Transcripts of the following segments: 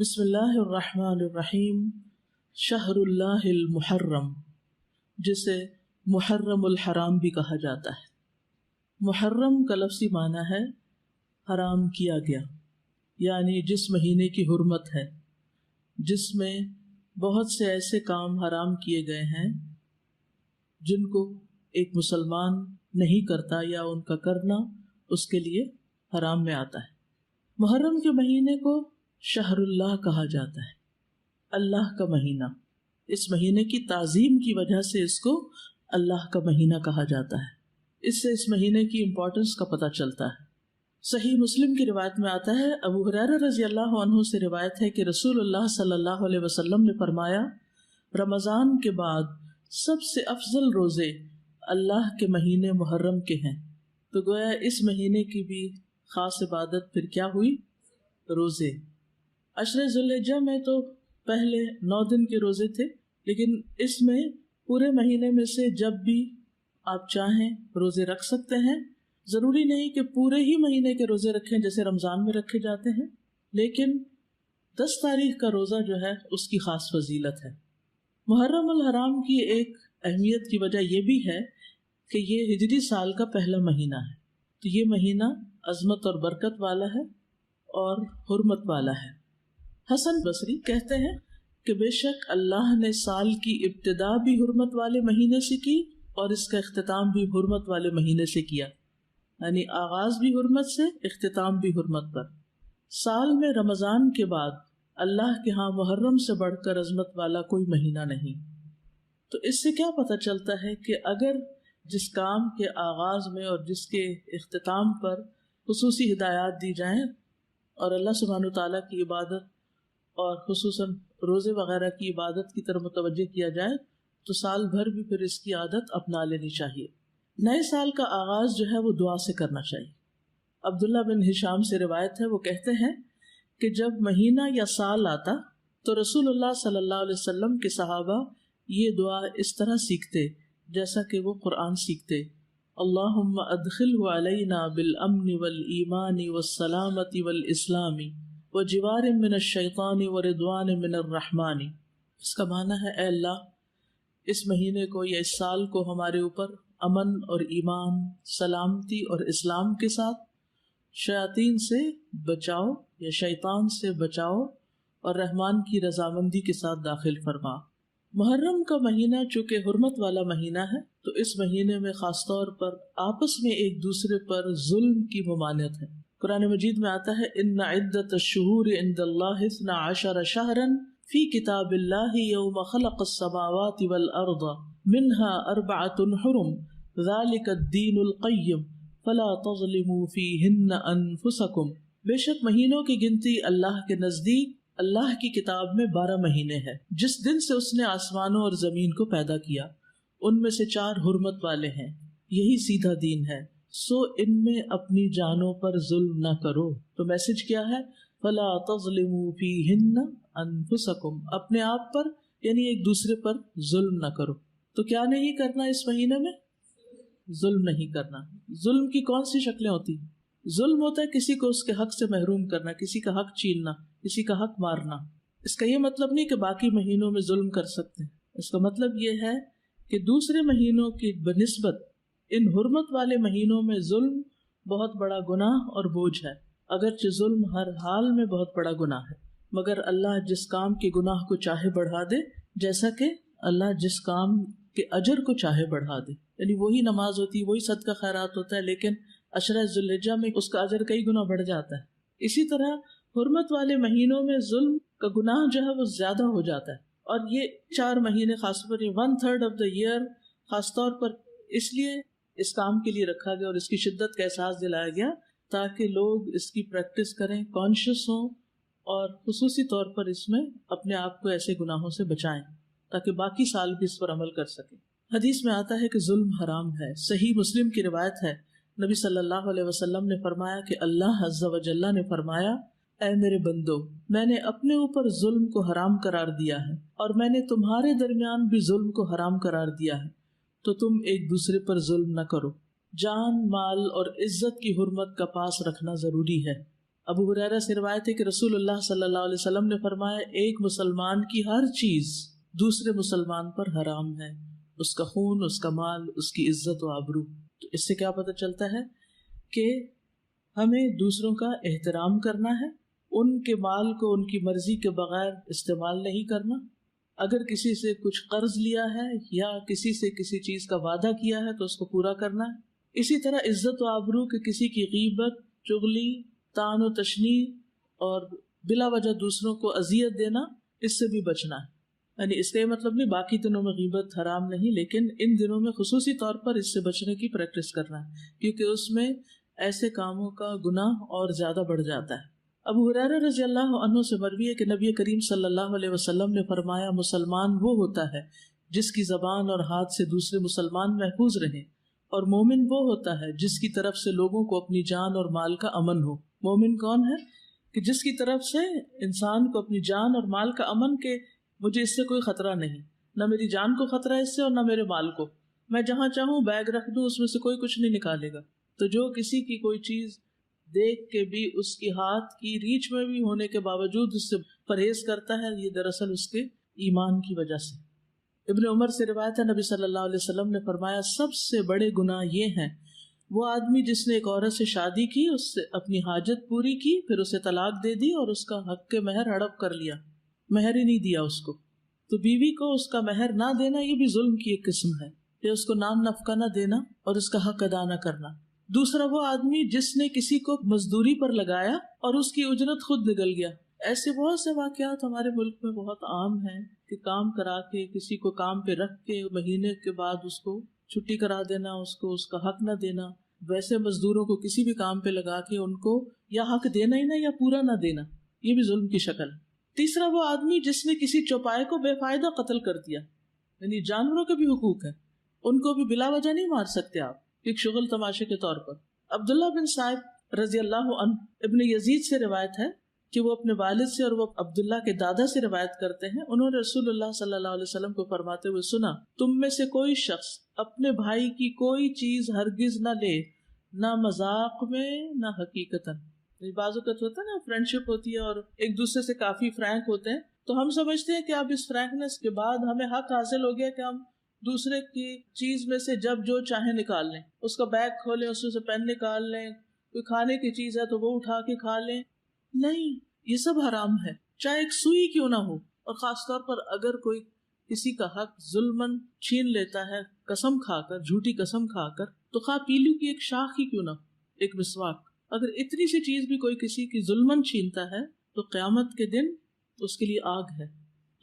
بسم اللہ الرحمن الرحیم۔ شہر اللہ المحرم، جسے محرم الحرام بھی کہا جاتا ہے۔ محرم کا لفظی معنی ہے حرام کیا گیا، یعنی جس مہینے کی حرمت ہے، جس میں بہت سے ایسے کام حرام کیے گئے ہیں جن کو ایک مسلمان نہیں کرتا یا ان کا کرنا اس کے لیے حرام میں آتا ہے۔ محرم کے مہینے کو شہر اللہ کہا جاتا ہے، اللہ کا مہینہ۔ اس مہینے کی تعظیم کی وجہ سے اس کو اللہ کا مہینہ کہا جاتا ہے۔ اس سے اس مہینے کی امپورٹنس کا پتہ چلتا ہے۔ صحیح مسلم کی روایت میں آتا ہے، ابو ہریرہ رضی اللہ عنہ سے روایت ہے کہ رسول اللہ صلی اللہ علیہ وسلم نے فرمایا، رمضان کے بعد سب سے افضل روزے اللہ کے مہینے محرم کے ہیں۔ تو گویا اس مہینے کی بھی خاص عبادت پھر کیا ہوئی؟ روزے۔ عشر ذوالحجہ میں تو پہلے 9 دن کے روزے تھے، لیکن اس میں پورے مہینے میں سے جب بھی آپ چاہیں روزے رکھ سکتے ہیں۔ ضروری نہیں کہ پورے ہی مہینے کے روزے رکھیں جیسے رمضان میں رکھے جاتے ہیں، لیکن 10 تاریخ کا روزہ جو ہے اس کی خاص فضیلت ہے۔ محرم الحرام کی ایک اہمیت کی وجہ یہ بھی ہے کہ یہ ہجری سال کا پہلا مہینہ ہے، تو یہ مہینہ عظمت اور برکت والا ہے اور حرمت والا ہے۔ حسن بصری کہتے ہیں کہ بے شک اللہ نے سال کی ابتدا بھی حرمت والے مہینے سے کی اور اس کا اختتام بھی حرمت والے مہینے سے کیا، یعنی آغاز بھی حرمت سے، اختتام بھی حرمت پر۔ سال میں رمضان کے بعد اللہ کے ہاں محرم سے بڑھ کر عظمت والا کوئی مہینہ نہیں۔ تو اس سے کیا پتہ چلتا ہے کہ اگر جس کام کے آغاز میں اور جس کے اختتام پر خصوصی ہدایات دی جائیں اور اللہ سبحانہ وتعالیٰ کی عبادت اور خصوصاً روزے وغیرہ کی عبادت کی طرف متوجہ کیا جائے تو سال بھر بھی پھر اس کی عادت اپنا لینی چاہیے۔ نئے سال کا آغاز جو ہے وہ دعا سے کرنا چاہیے۔ عبداللہ بن ہشام سے روایت ہے، وہ کہتے ہیں کہ جب مہینہ یا سال آتا تو رسول اللہ صلی اللہ علیہ وسلم کے صحابہ یہ دعا اس طرح سیکھتے جیسا کہ وہ قرآن سیکھتے، اللہم ادخلہ علینا بالامن والایمان والسلامت والاسلام وجوار من الشیطان ورضوان من الرحمن۔ اس کا معنی ہے، اے اللہ اس مہینے کو یا اس سال کو ہمارے اوپر امن اور ایمان، سلامتی اور اسلام کے ساتھ، شیاطین سے بچاؤ یا شیطان سے بچاؤ اور رحمان کی رضامندی کے ساتھ داخل فرما۔ محرم کا مہینہ چونکہ حرمت والا مہینہ ہے تو اس مہینے میں خاص طور پر آپس میں ایک دوسرے پر ظلم کی ممانعت ہے۔ قرآن مجید میں آتا ہے، ان عدت الشہور عند اللہ 12 شہرا فی کتاب اللہ یوم خلق السماوات والارض منها 4 حرم ذلک الدین القیم فلا تظلموا فیہن انفسکم۔ بے شک مہینوں کی گنتی اللہ کے نزدیک اللہ کی کتاب میں 12 مہینے ہیں، جس دن سے اس نے آسمانوں اور زمین کو پیدا کیا، ان میں سے 4 حرمت والے ہیں، یہی سیدھا دین ہے، سو ان میں اپنی جانوں پر ظلم نہ کرو۔ تو میسج کیا ہے؟ فلا تظلموا فیہن انفسکم، اپنے آپ پر یعنی ایک دوسرے پر ظلم نہ کرو۔ تو کیا نہیں کرنا اس مہینے میں؟ ظلم نہیں کرنا۔ ظلم کی کون سی شکلیں ہوتی ہیں؟ ظلم ہوتا ہے کسی کو اس کے حق سے محروم کرنا، کسی کا حق چھیننا، کسی کا حق مارنا۔ اس کا یہ مطلب نہیں کہ باقی مہینوں میں ظلم کر سکتے ہیں، اس کا مطلب یہ ہے کہ دوسرے مہینوں کی بنسبت ان حرمت والے مہینوں میں ظلم بہت بڑا گناہ اور بوجھ ہے۔ اگرچہ ظلم ہر حال میں بہت بڑا گناہ ہے، مگر اللہ جس کام کے گناہ کو چاہے بڑھا دے، جیسا کہ اللہ جس کام کے اجر کو چاہے بڑھا دے، یعنی وہی نماز ہوتی، وہی صدقہ خیرات ہوتا ہے، لیکن عشرہ ذوالحجہ میں اس کا اجر کئی گنا بڑھ جاتا ہے۔ اسی طرح حرمت والے مہینوں میں ظلم کا گناہ جو ہے وہ زیادہ ہو جاتا ہے، اور یہ 4 مہینے خاص طور پر 1/3 آف دا ایئر خاص طور پر اس لیے اس کام کے لیے رکھا گیا اور اس کی شدت کا احساس دلایا گیا تاکہ لوگ اس کی پریکٹس کریں، کانشیس ہوں، اور خصوصی طور پر اس میں اپنے آپ کو ایسے گناہوں سے بچائیں تاکہ باقی سال بھی اس پر عمل کر سکیں۔ حدیث میں آتا ہے کہ ظلم حرام ہے۔ صحیح مسلم کی روایت ہے، نبی صلی اللہ علیہ وسلم نے فرمایا کہ اللہ عز و جل نے فرمایا، اے میرے بندو، میں نے اپنے اوپر ظلم کو حرام قرار دیا ہے اور میں نے تمہارے درمیان بھی ظلم کو حرام قرار دیا ہے، تو تم ایک دوسرے پر ظلم نہ کرو۔ جان، مال اور عزت کی حرمت کا پاس رکھنا ضروری ہے۔ ابو ہریرہ سے روایت ہے کہ رسول اللہ صلی اللہ علیہ وسلم نے فرمایا ایک مسلمان کی ہر چیز دوسرے مسلمان پر حرام ہے، اس کا خون، اس کا مال، اس کی عزت و آبرو۔ تو اس سے کیا پتہ چلتا ہے کہ ہمیں دوسروں کا احترام کرنا ہے، ان کے مال کو ان کی مرضی کے بغیر استعمال نہیں کرنا، اگر کسی سے کچھ قرض لیا ہے یا کسی سے کسی چیز کا وعدہ کیا ہے تو اس کو پورا کرنا ہے۔ اسی طرح عزت و آبرو کہ کسی کی غیبت، چغلی، طعن و تشنیع اور بلا وجہ دوسروں کو اذیت دینا، اس سے بھی بچنا ہے۔ یعنی اس کا یہ مطلب نہیں باقی دنوں میں غیبت حرام نہیں، لیکن ان دنوں میں خصوصی طور پر اس سے بچنے کی پریکٹس کرنا ہے، کیونکہ اس میں ایسے کاموں کا گناہ اور زیادہ بڑھ جاتا ہے۔ ابو ہریرہ رضی اللہ عنہ سے مروی ہے کہ نبی کریم صلی اللہ علیہ وسلم نے فرمایا مسلمان وہ ہوتا ہے جس کی زبان اور ہاتھ سے دوسرے مسلمان محفوظ رہیں، اور مومن وہ ہوتا ہے جس کی طرف سے لوگوں کو اپنی جان اور مال کا امن ہو۔ مومن کون ہے؟ کہ جس کی طرف سے انسان کو اپنی جان اور مال کا امن، کہ مجھے اس سے کوئی خطرہ نہیں، نہ میری جان کو خطرہ ہے اس سے اور نہ میرے مال کو، میں جہاں چاہوں بیگ رکھ دوں اس میں سے کوئی کچھ نہیں نکالے گا۔ تو جو کسی کی کوئی چیز دیکھ کے بھی اس کی ہاتھ کی ریچ میں بھی ہونے کے باوجود اس سے پرہیز کرتا ہے، یہ دراصل اس کے ایمان کی وجہ سے۔ ابن عمر سے روایت ہے نبی صلی اللہ علیہ وسلم نے فرمایا سب سے بڑے گناہ یہ ہیں وہ آدمی جس نے ایک عورت سے شادی کی، اس سے اپنی حاجت پوری کی، پھر اسے طلاق دے دی اور اس کا حق کے مہر ہڑپ کر لیا، مہر ہی نہیں دیا اس کو۔ تو بیوی کو اس کا مہر نہ دینا یہ بھی ظلم کی ایک قسم ہے، کہ اس کو نام نفقہ نہ دینا اور اس کا حق ادا نہ کرنا۔ دوسرا وہ آدمی جس نے کسی کو مزدوری پر لگایا اور اس کی اجرت خود نکل گیا۔ ایسے بہت سے واقعات ہمارے ملک میں بہت عام ہیں کہ کام کرا کے کسی کو کام پہ رکھ کے مہینے کے بعد اس کو چھٹی کرا دینا، اس کو اس کا حق نہ دینا۔ ویسے مزدوروں کو کسی بھی کام پہ لگا کے ان کو یا حق دینا ہی نہ یا پورا نہ دینا، یہ بھی ظلم کی شکل۔ تیسرا وہ آدمی جس نے کسی چوپائے کو بے فائدہ قتل کر دیا، یعنی جانوروں کے بھی حقوق ہیں، ان کو بھی بلا وجہ نہیں مار سکتے آپ، ایک شغل تماشے کے طور پر۔ عبداللہ بن صائب رضی اللہ عنہ ابن یزید سے روایت ہے کہ وہ اپنے والد سے اور وہ عبداللہ کے دادا سے روایت کرتے ہیں، انہوں نے رسول اللہ صلی اللہ علیہ وسلم کو فرماتے ہوئے سنا، تم میں سے کوئی شخص اپنے بھائی کی کوئی چیز ہرگز نہ لے، نہ مذاق میں نہ حقیقتاً۔ بعض اوقات ہوتا ہے نا فرینڈ شپ ہوتی ہے اور ایک دوسرے سے کافی فرینک ہوتے ہیں، تو ہم سمجھتے ہیں کہ اب اس فرینکنس کے بعد ہمیں حق حاصل ہو گیا کہ ہم دوسرے کی چیز میں سے جب جو چاہیں نکال لیں، اس کا بیگ کھولیں، اس میں سے پین نکال لیں، کوئی کھانے کی چیز ہے تو وہ اٹھا کے کھا لیں۔ نہیں، یہ سب حرام ہے، چاہے ایک سوئی کیوں نہ ہو، اور خاص طور پر اگر کوئی کسی کا حق ظلمن چھین لیتا ہے قسم کھا کر، جھوٹی قسم کھا کر، تو خواہ پیلو کی ایک شاخ ہی کیوں نہ ہو، ایک مسواک، اگر اتنی سی چیز بھی کوئی کسی کی ظلمن چھینتا ہے تو قیامت کے دن اس کے لیے آگ ہے۔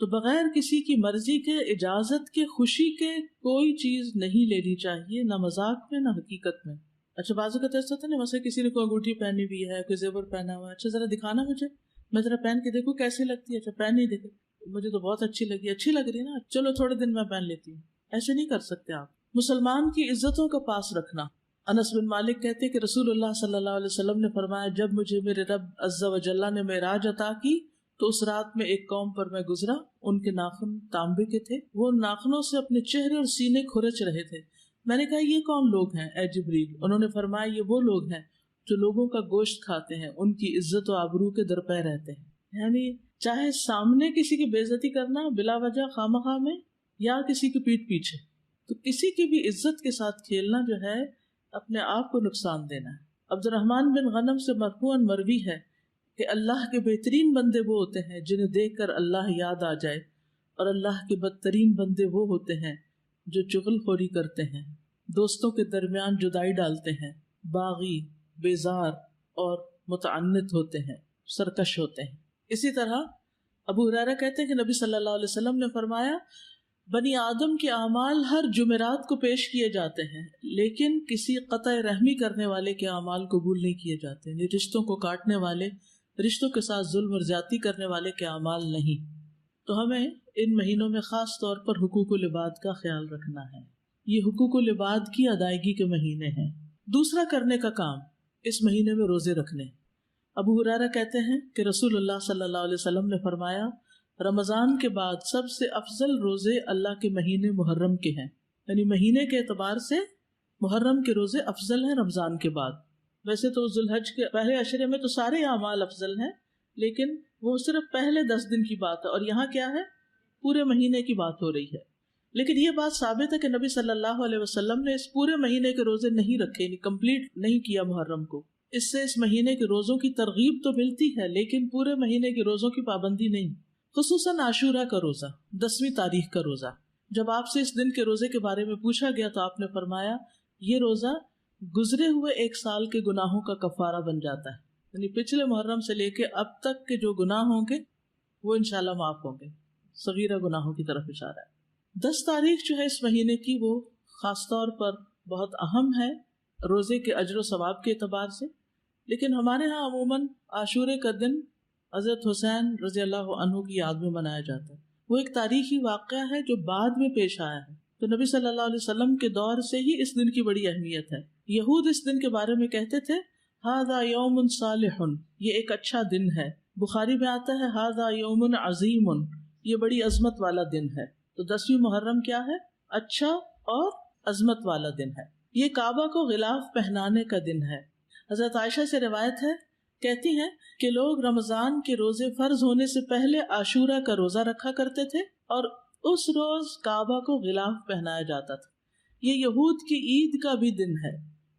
تو بغیر کسی کی مرضی کے، اجازت کے، خوشی کے کوئی چیز نہیں لینی چاہیے، نہ مذاق میں نہ حقیقت میں۔ اچھا بعض اوقات ایسا ہوتا ہے نا، مثلا کسی نے کوئی انگوٹھی پہنی ہوئی ہے، کوئی زیور پہنا ہوا ہے، اچھا ذرا دکھانا مجھے، میں ذرا پہن کے دیکھوں کیسی لگتی ہے، اچھا پہن ہی دیکھے، مجھے تو بہت اچھی لگی، اچھی لگ رہی ہے نا، چلو تھوڑے دن میں پہن لیتی ہوں۔ ایسے نہیں کر سکتے آپ۔ مسلمان کی عزتوں کا پاس رکھنا۔ انس بن مالک کہتے ہیں کہ رسول اللہ صلی اللہ علیہ وسلم نے فرمایا جب مجھے میرے رب عز و جل نے معراج عطا کی تو اس رات میں ایک قوم پر میں گزرا، ان کے ناخن تانبے کے تھے، وہ ان ناخنوں سے اپنے چہرے اور سینے کھرچ رہے تھے۔ میں نے کہا یہ کون لوگ ہیں اے جبریل؟ انہوں نے فرمایا یہ وہ لوگ ہیں جو لوگوں کا گوشت کھاتے ہیں، ان کی عزت و آبرو کے درپے رہتے ہیں۔ یعنی چاہے سامنے کسی کی بے عزتی کرنا بلا وجہ خواہ میں یا کسی کی پیٹھ پیچھے، تو کسی کی بھی عزت کے ساتھ کھیلنا جو ہے اپنے آپ کو نقصان دینا ہے۔ عبد الرحمن بن غنم سے مرفوعاً مروی ہے کہ اللہ کے بہترین بندے وہ ہوتے ہیں جنہیں دیکھ کر اللہ یاد آ جائے، اور اللہ کے بدترین بندے وہ ہوتے ہیں جو چغل خوری کرتے ہیں، دوستوں کے درمیان جدائی ڈالتے ہیں، باغی، بیزار اور متعنت ہوتے ہیں، سرکش ہوتے ہیں۔ اسی طرح ابو ہریرہ کہتے ہیں کہ نبی صلی اللہ علیہ وسلم نے فرمایا بنی آدم کے اعمال ہر جمعرات کو پیش کیے جاتے ہیں، لیکن کسی قطع رحمی کرنے والے کے اعمال قبول نہیں کیے جاتے، یعنی رشتوں کو کاٹنے والے، رشتوں کے ساتھ ظلم اور زیادتی کرنے والے کے اعمال نہیں۔ تو ہمیں ان مہینوں میں خاص طور پر حقوق العباد کا خیال رکھنا ہے، یہ حقوق العباد کی ادائیگی کے مہینے ہیں۔ دوسرا کرنے کا کام اس مہینے میں روزے رکھنے۔ ابو ہریرہ کہتے ہیں کہ رسول اللہ صلی اللہ علیہ وسلم نے فرمایا رمضان کے بعد سب سے افضل روزے اللہ کے مہینے محرم کے ہیں، یعنی مہینے کے اعتبار سے محرم کے روزے افضل ہیں رمضان کے بعد۔ ویسے تو ذوالحج کے پہلے عشرے میں تو سارے اعمال افضل ہیں، لیکن وہ صرف پہلے 10 دن کی بات ہے، اور یہاں کیا ہے، پورے مہینے کی بات ہو رہی ہے۔ لیکن یہ بات ثابت ہے کہ نبی صلی اللہ علیہ وسلم نے اس پورے مہینے کے روزے نہیں رکھے، یعنی کمپلیٹ نہیں کیا محرم کو۔ اس سے اس مہینے کے روزوں کی ترغیب تو ملتی ہے، لیکن پورے مہینے کے روزوں کی پابندی نہیں، خصوصاً عاشورہ کا روزہ، 10ویں تاریخ کا روزہ۔ جب آپ سے اس دن کے روزے کے بارے میں پوچھا گیا تو آپ نے فرمایا یہ روزہ گزرے ہوئے 1 سال کے گناہوں کا کفارہ بن جاتا ہے، یعنی پچھلے محرم سے لے کے اب تک کے جو گناہ ہوں گے وہ انشاءاللہ معاف ہوں گے، صغیرہ گناہوں کی طرف اشارہ ہے۔ 10 تاریخ جو ہے اس مہینے کی وہ خاص طور پر بہت اہم ہے روزے کے اجر و ثواب کے اعتبار سے، لیکن ہمارے ہاں عموماً عاشورے کا دن حضرت حسین رضی اللہ عنہ کی یاد میں منایا جاتا ہے۔ وہ ایک تاریخی واقعہ ہے جو بعد میں پیش آیا ہے، تو نبی صلی اللہ علیہ وسلم کے دور سے ہی اس دن کی بڑی اہمیت ہے۔ یہود اس دن کے بارے میں کہتے تھے ھذا یوم صالح، یہ ایک اچھا دن ہے۔ بخاری میں آتا ہے ھذا یوم عظیم، یہ بڑی عظمت والا دن ہے۔ تو 10ویں محرم کیا ہے؟ اچھا اور عظمت والا دن ہے۔ یہ کعبہ کو غلاف پہنانے کا دن ہے۔ حضرت عائشہ سے روایت ہے، کہتی ہیں کہ لوگ رمضان کے روزے فرض ہونے سے پہلے عاشورہ کا روزہ رکھا کرتے تھے اور اس روز کعبہ کو غلاف پہنایا جاتا تھا۔ یہ یہود کی عید کا بھی دن ہے۔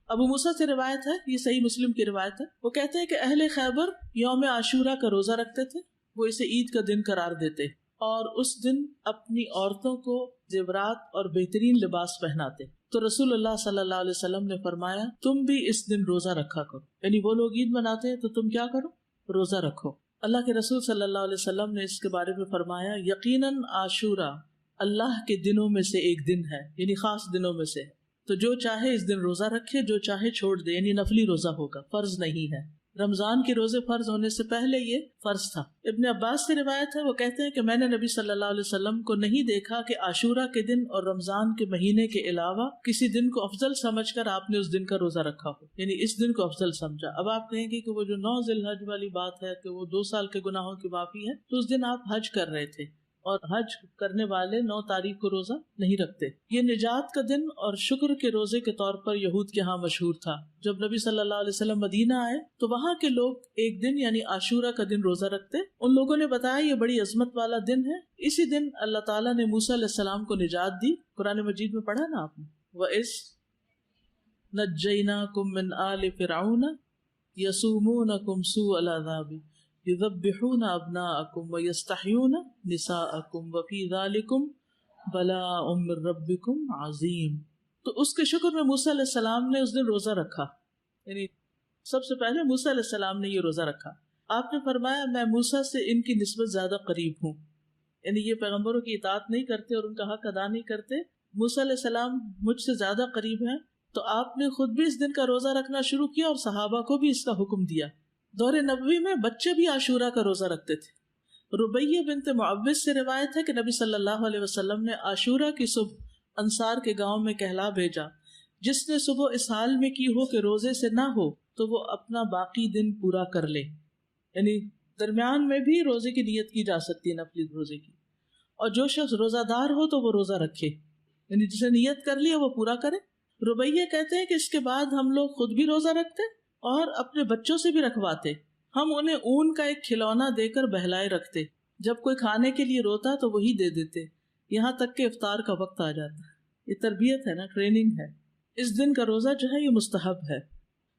ابو موسیٰ سے روایت ہے، یہ صحیح مسلم کی روایت ہے، وہ کہتے ہیں کہ اہل خیبر یوم عاشورہ کا روزہ رکھتے تھے، وہ اسے عید کا دن قرار دیتے اور اس دن اپنی عورتوں کو زیورات اور بہترین لباس پہناتے۔ تو رسول اللہ صلی اللہ علیہ وسلم نے فرمایا تم بھی اس دن روزہ رکھا کرو، یعنی وہ لوگ عید مناتے ہیں تو تم کیا کرو؟ روزہ رکھو۔ اللہ کے رسول صلی اللہ علیہ وسلم نے اس کے بارے میں فرمایا یقیناً عاشورہ اللہ کے دنوں میں سے ایک دن ہے، یعنی خاص دنوں میں سے ہے، تو جو چاہے اس دن روزہ رکھے، جو چاہے چھوڑ دے، یعنی نفلی روزہ ہوگا، فرض نہیں ہے۔ رمضان کے روزے فرض ہونے سے پہلے یہ فرض تھا۔ ابن عباس سے روایت ہے، وہ کہتے ہیں کہ میں نے نبی صلی اللہ علیہ وسلم کو نہیں دیکھا کہ عاشورہ کے دن اور رمضان کے مہینے کے علاوہ کسی دن کو افضل سمجھ کر آپ نے اس دن کا روزہ رکھا ہو، یعنی اس دن کو افضل سمجھا۔ اب آپ کہیں گے کہ وہ جو 9 ذی الحج والی بات ہے کہ وہ 2 سال کے گناہوں کی معافی ہے، تو اس دن آپ حج کر رہے تھے، اور حج کرنے والے 9 تاریخ کو روزہ نہیں رکھتے۔ یہ نجات کا دن اور شکر کے روزے کے طور پر یہود کے ہاں مشہور تھا۔ جب نبی صلی اللہ علیہ وسلم مدینہ آئے تو وہاں کے لوگ ایک دن یعنی عاشورہ کا دن روزہ رکھتے۔ ان لوگوں نے بتایا یہ بڑی عظمت والا دن ہے، اسی دن اللہ تعالیٰ نے موسیٰ علیہ السلام کو نجات دی۔ قرآن مجید میں پڑھا نا آپ نے، وَإِذْ نَجَّيْنَاكُم مِّنْ آلِ فِرْعَوْنَ يَسُومُونَكُمْ سُوءَ الْعَذَابِ يُذَبِّحُونَ أَبْنَاءَكُمْ وَيَسْتَحْيُونَ نِسَاءَكُمْ وَفِي ذَلِكُمْ بَلَاءٌ مِّن رَبِّكُمْ عَظِيمٌ۔ تو اس کے شکر میں موسیٰ علیہ السلام نے اس دن روزہ رکھا، یعنی سب سے پہلے موسیٰ علیہ السلام نے یہ روزہ رکھا۔ آپ نے فرمایا میں موسیٰ سے ان کی نسبت زیادہ قریب ہوں، یعنی یہ پیغمبروں کی اطاعت نہیں کرتے اور ان کا حق ادا نہیں کرتے، موسیٰ علیہ السلام مجھ سے زیادہ قریب ہیں، تو آپ نے خود بھی اس دن کا روزہ رکھنا شروع کیا اور صحابہ کو بھی اس کا حکم دیا۔ دور نبوی میں بچے بھی عاشورہ کا روزہ رکھتے تھے۔ ربیہ بنت معوذ سے روایت ہے کہ نبی صلی اللہ علیہ وسلم نے عاشورہ کی صبح انصار کے گاؤں میں کہلا بھیجا، جس نے صبح اس حال میں کی ہو کہ روزے سے نہ ہو تو وہ اپنا باقی دن پورا کر لے، یعنی درمیان میں بھی روزے کی نیت کی جا سکتی ہے، نفلی روزے کی، اور جو شخص روزہ دار ہو تو وہ روزہ رکھے، یعنی جسے نیت کر لی وہ پورا کرے۔ ربیہ کہتے ہیں کہ اس کے بعد ہم لوگ خود بھی روزہ رکھتے اور اپنے بچوں سے بھی رکھواتے۔ ہم انہیں اون کا ایک کھلونا دے کر بہلائے رکھتے، جب کوئی کھانے کے لیے روتا تو وہی دے دیتے، یہاں تک کہ افطار کا وقت آ جاتا۔ یہ تربیت ہے نا، ٹریننگ ہے۔ اس دن کا روزہ جو ہے یہ مستحب ہے۔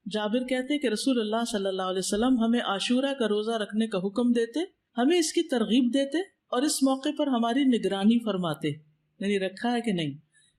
جابر کہتے کہ رسول اللہ صلی اللہ علیہ وسلم ہمیں عاشورہ کا روزہ رکھنے کا حکم دیتے، ہمیں اس کی ترغیب دیتے اور اس موقع پر ہماری نگرانی فرماتے، یعنی رکھا ہے کہ نہیں۔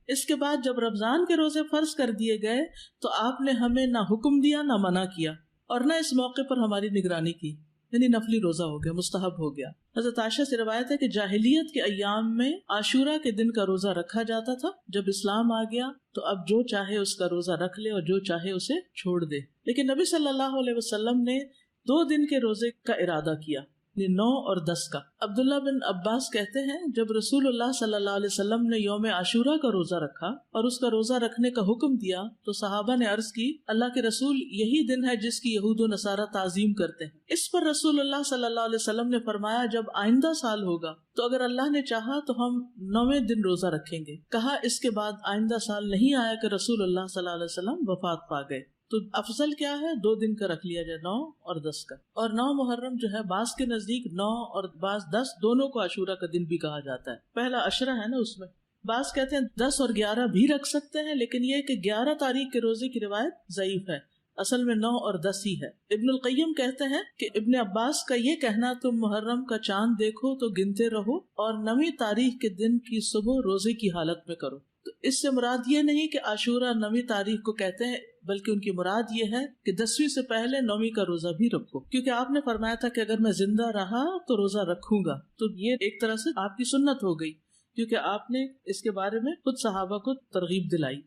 اس کے بعد جب رمضان کے روزے فرض کر دیے گئے تو آپ نے ہمیں نہ حکم دیا نہ منع کیا اور نہ اس موقع پر ہماری نگرانی کی، یعنی نفلی روزہ ہو گیا، مستحب ہو گیا۔ حضرت عائشہ سے روایت ہے کہ جاہلیت کے ایام میں عاشورہ کے دن کا روزہ رکھا جاتا تھا، جب اسلام آ گیا تو اب جو چاہے اس کا روزہ رکھ لے اور جو چاہے اسے چھوڑ دے، لیکن نبی صلی اللہ علیہ وسلم نے 2 دن کے روزے کا ارادہ کیا، 9 اور 10 کا۔ عبداللہ بن عباس کہتے ہیں جب رسول اللہ صلی اللہ علیہ وسلم نے یوم عاشورہ کا روزہ رکھا اور اس کا روزہ رکھنے کا حکم دیا تو صحابہ نے عرض کی اللہ کے رسول یہی دن ہے جس کی یہود و نصارہ تعظیم کرتے ہیں۔ اس پر رسول اللہ صلی اللہ علیہ وسلم نے فرمایا جب آئندہ سال ہوگا تو اگر اللہ نے چاہا تو ہم 9ویں دن روزہ رکھیں گے۔ کہا اس کے بعد آئندہ سال نہیں آیا کہ رسول اللہ صلی اللہ علیہ وسلم وفات پا گئے۔ تو افضل کیا ہے 2 دن کا رکھ لیا جائے 9 اور 10 کا. اور 9 محرم جو ہے بعض کے نزدیک 9 اور بعض 10 دونوں کو عاشورہ کا دن بھی کہا جاتا ہے. پہلا عشرہ ہے نا اس میں بعض کہتے ہیں 10 اور 11 بھی رکھ سکتے ہیں، لیکن یہ کہ 11 تاریخ کے روزے کی روایت ضعیف ہے، اصل میں 9 اور 10 ہی ہے. ابن القیم کہتے ہیں کہ ابن عباس کا یہ کہنا تم محرم کا چاند دیکھو تو گنتے رہو اور 9ویں تاریخ کے دن کی صبح روزے کی حالت میں کرو. تو اس سے مراد یہ نہیں کہ عاشورہ 9ویں تاریخ کو کہتے ہیں، بلکہ ان کی مراد یہ ہے کہ 10ویں سے پہلے 9ویں کا روزہ بھی رکھو، کیونکہ آپ نے فرمایا تھا کہ اگر میں زندہ رہا تو روزہ رکھوں گا. تو یہ ایک طرح سے آپ کی سنت ہو گئی، کیونکہ آپ نے اس کے بارے میں خود صحابہ کو ترغیب دلائی.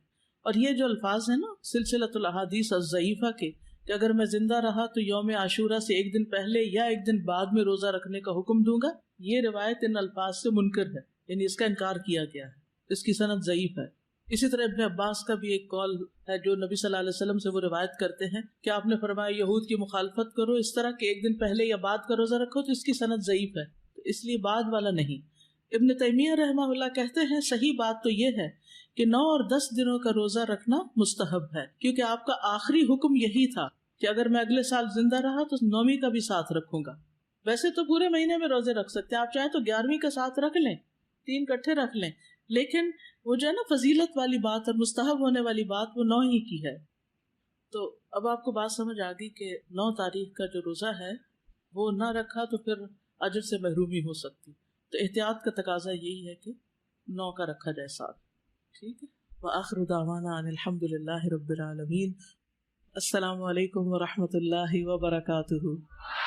اور یہ جو الفاظ ہیں نا سلسلۃ الاحادیث الضعیفہ کے، کہ اگر میں زندہ رہا تو یوم عاشورہ سے 1 دن پہلے یا 1 دن بعد میں روزہ رکھنے کا حکم دوں گا، یہ روایت ان الفاظ سے منکر ہے، یعنی اس کا انکار کیا گیا ہے، اس کی سند ضعیف ہے. اسی طرح ابن عباس کا بھی ایک قول ہے جو نبی صلی اللہ علیہ وسلم سے وہ روایت کرتے ہیں کہ آپ نے فرمایا یہود کی مخالفت کرو اس طرح کہ 1 دن پہلے یا بعد کا روزہ رکھو، تو اس کی سند ضعیف ہے، تو اس لیے بعد والا نہیں. ابن تیمیہ رحمہ اللہ کہتے ہیں صحیح بات تو یہ ہے کہ 9 اور 10 دنوں کا روزہ رکھنا مستحب ہے، کیونکہ آپ کا آخری حکم یہی تھا کہ اگر میں اگلے سال زندہ رہا تو 9ویں کا بھی ساتھ رکھوں گا. ویسے تو پورے مہینے میں روزے رکھ سکتے ہیں آپ، چاہے تو 11ویں کا ساتھ رکھ لیں، 3 اکٹھے رکھ لیں، لیکن وہ جو ہے نا فضیلت والی بات اور مستحب ہونے والی بات وہ 9 ہی کی ہے. تو اب آپ کو بات سمجھ آ گئی کہ 9 تاریخ کا جو روزہ ہے وہ نہ رکھا تو پھر اجر سے محرومی ہو سکتی. تو احتیاط کا تقاضا یہی ہے کہ 9 کا رکھا جائے ساتھ. ٹھیک ہے. وآخر دعوانا ان الحمد للہ رب العالمین. السلام علیکم ورحمۃ اللہ وبرکاتہ.